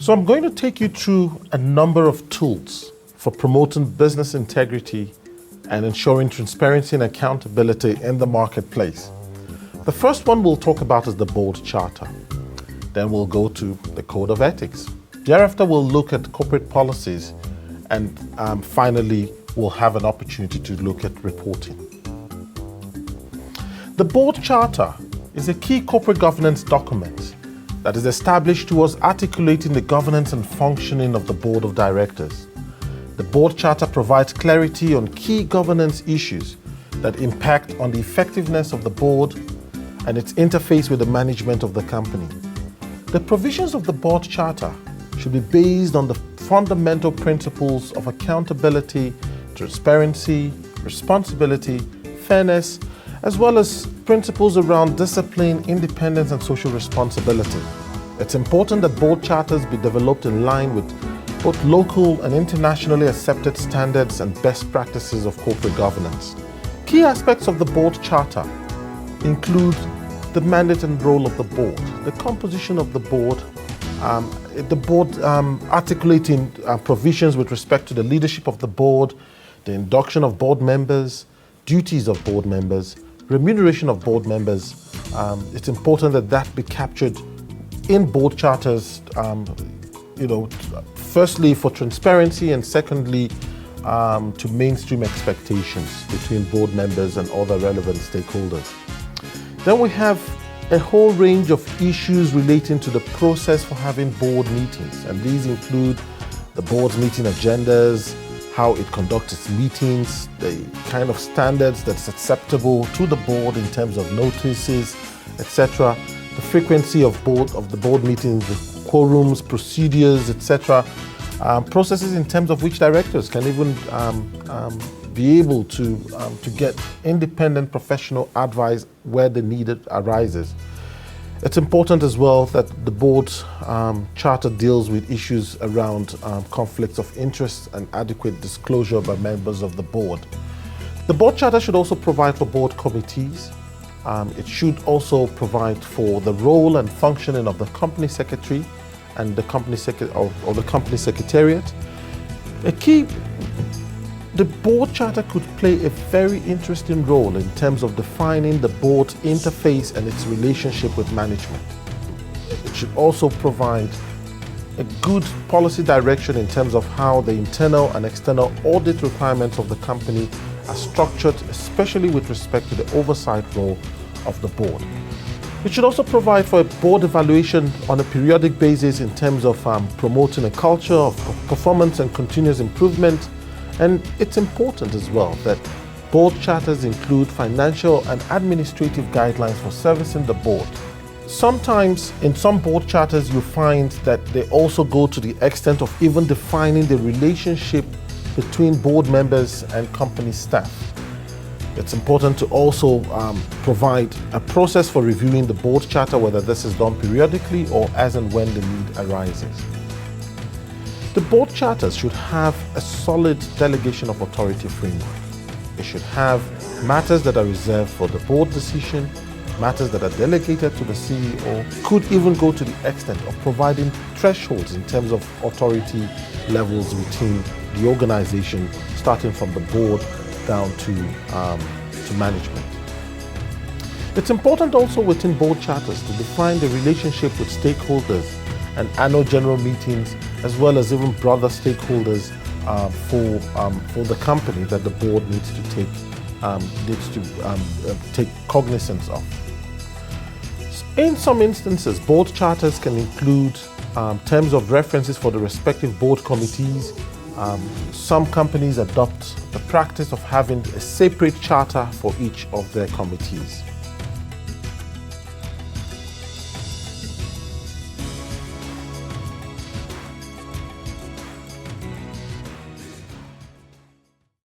So I'm going to take you through a number of tools for promoting business integrity and ensuring transparency and accountability in the marketplace. The first one we'll talk about is the board charter. Then we'll go to the code of ethics. Thereafter, we'll look at corporate policies, and finally, we'll have an opportunity to look at reporting. The board charter is a key corporate governance document that is established towards articulating the governance and functioning of the board of directors. The board charter provides clarity on key governance issues that impact on the effectiveness of the board and its interface with the management of the company. The provisions of the board charter should be based on the fundamental principles of accountability, transparency, responsibility, fairness, as well as principles around discipline, independence, and social responsibility. It's important that board charters be developed in line with both local and internationally accepted standards and best practices of corporate governance. Key aspects of the board charter include the mandate and role of the board, the composition of the board articulating provisions with respect to the leadership of the board, the induction of board members, duties of board members, remuneration of board members. It's important that that be captured in board charters, firstly for transparency, and secondly to mainstream expectations between board members and other relevant stakeholders. Then we have a whole range of issues relating to the process for having board meetings, and these include the board's meeting agendas, how it conducts its meetings, the kind of standards that's acceptable to the board in terms of notices, etc., the frequency of the board meetings, the quorums, procedures, etc., processes in terms of which directors can even be able to get independent professional advice where the need arises. It's important as well that the board charter deals with issues around conflicts of interest and adequate disclosure by members of the board. The board charter should also provide for board committees. It should also provide for the role and functioning of the company secretary and the company the company secretariat. The board charter could play a very interesting role in terms of defining the board's interface and its relationship with management. It should also provide a good policy direction in terms of how the internal and external audit requirements of the company are structured, especially with respect to the oversight role of the board. It should also provide for a board evaluation on a periodic basis in terms of promoting a culture of performance and continuous improvement. And it's important as well that board charters include financial and administrative guidelines for servicing the board. Sometimes in some board charters you find that they also go to the extent of even defining the relationship between board members and company staff. It's important to also provide a process for reviewing the board charter, whether this is done periodically or as and when the need arises. The board charters should have a solid delegation of authority framework. It should have matters that are reserved for the board decision, matters that are delegated to the CEO, could even go to the extent of providing thresholds in terms of authority levels within the organization, starting from the board down to management. It's important also within board charters to define the relationship with stakeholders and annual general meetings, as well as even broader stakeholders for the company that the board needs to take cognizance of. In some instances, board charters can include terms of references for the respective board committees. Some companies adopt the practice of having a separate charter for each of their committees.